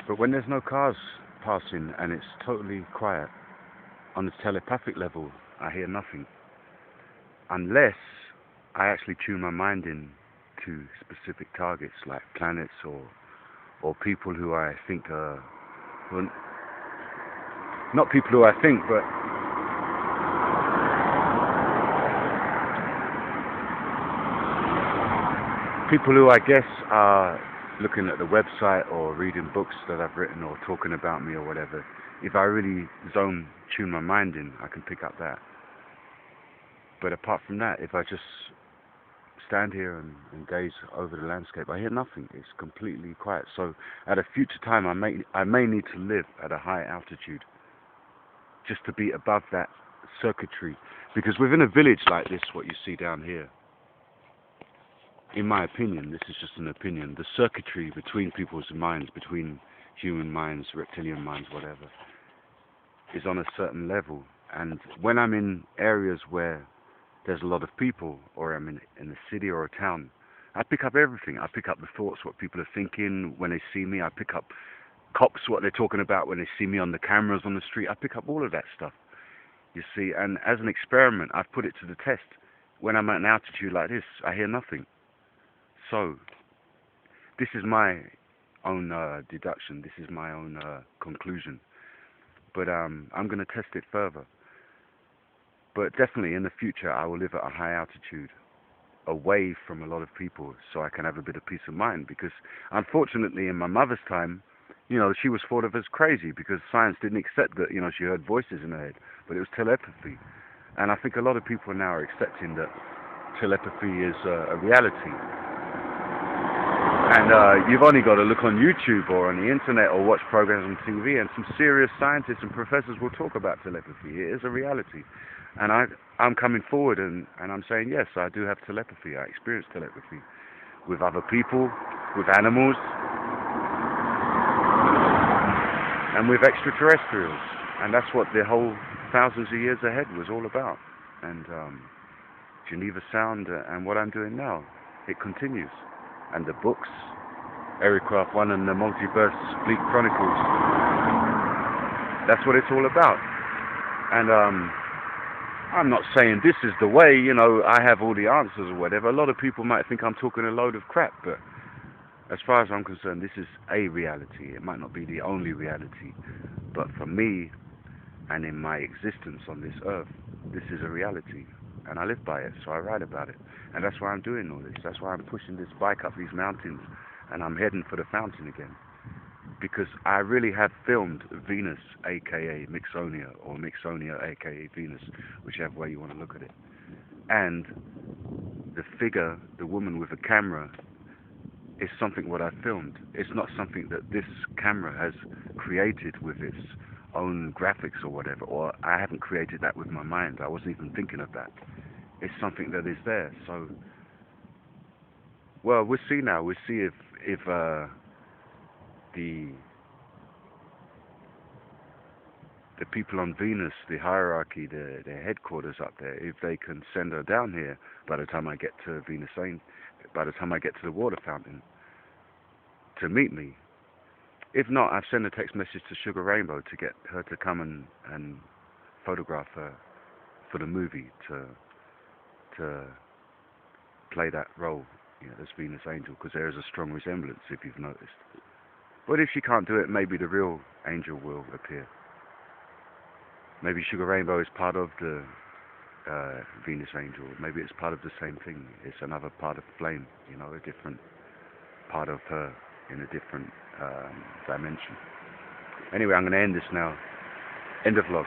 But when there's no cars passing and it's totally quiet, on the telepathic level, I hear nothing. Unless I actually tune my mind in to specific targets like planets or people who I think are, well, not people who I think, but people who I guess are looking at the website or reading books that I've written or talking about me or whatever. If I really tune my mind in, I can pick up that. But apart from that, if I just stand here and gaze over the landscape, I hear nothing. It's completely quiet. So at a future time, I may need to live at a high altitude just to be above that circuitry. Because within a village like this, what you see down here, in my opinion, this is just an opinion, the circuitry between people's minds, between human minds, reptilian minds, whatever, is on a certain level. And when I'm in areas where there's a lot of people, or I'm in a city or a town, I pick up everything. I pick up the thoughts, what people are thinking when they see me. I pick up cops, what they're talking about when they see me on the cameras on the street. I pick up all of that stuff, you see. And as an experiment, I've put it to the test. When I'm at an altitude like this, I hear nothing. So, this is my own deduction. This is my own conclusion. But I'm going to test it further. But definitely in the future, I will live at a high altitude, away from a lot of people, so I can have a bit of peace of mind. Because unfortunately, in my mother's time, she was thought of as crazy because science didn't accept that, she heard voices in her head, but it was telepathy. And I think a lot of people now are accepting that telepathy is a reality. And you've only got to look on YouTube or on the internet or watch programs on TV, and some serious scientists and professors will talk about telepathy. It is a reality. And I'm coming forward and I'm saying, yes, I do have telepathy. I experience telepathy with other people, with animals, and with extraterrestrials. And that's what the whole thousands of years ahead was all about. And Geneva Sound and what I'm doing now, it continues. And the books, Aircraft 1 and the Multiverse Fleet Chronicles, that's what it's all about. And I'm not saying this is the way, I have all the answers or whatever. A lot of people might think I'm talking a load of crap, but as far as I'm concerned, this is a reality. It might not be the only reality, but for me, and in my existence on this earth, this is a reality. And I live by it, so I write about it. And that's why I'm doing all this. That's why I'm pushing this bike up these mountains, and I'm heading for the fountain again. Because I really have filmed Venus, aka Mixonia, or Mixonia, aka Venus, whichever way you want to look at it. And the figure, the woman with the camera, is something what I filmed. It's not something that this camera has created with its own graphics or whatever, or I haven't created that with my mind. I wasn't even thinking of that. It's something that is there. So, well, we'll see now. We'll see if the people on Venus, the hierarchy, the headquarters up there, if they can send her down here by the time I get to Venus, by the time I get to the water fountain, to meet me. If not, I've sent a text message to Sugar Rainbow to get her to come and photograph her for the movie, to play that role, as Venus Angel, because there is a strong resemblance, if you've noticed. But if she can't do it, maybe the real angel will appear. Maybe Sugar Rainbow is part of the Venus Angel. Maybe it's part of the same thing. It's another part of Flame, a different part of her in a different dimension. Anyway, I'm going to end this now. End of vlog.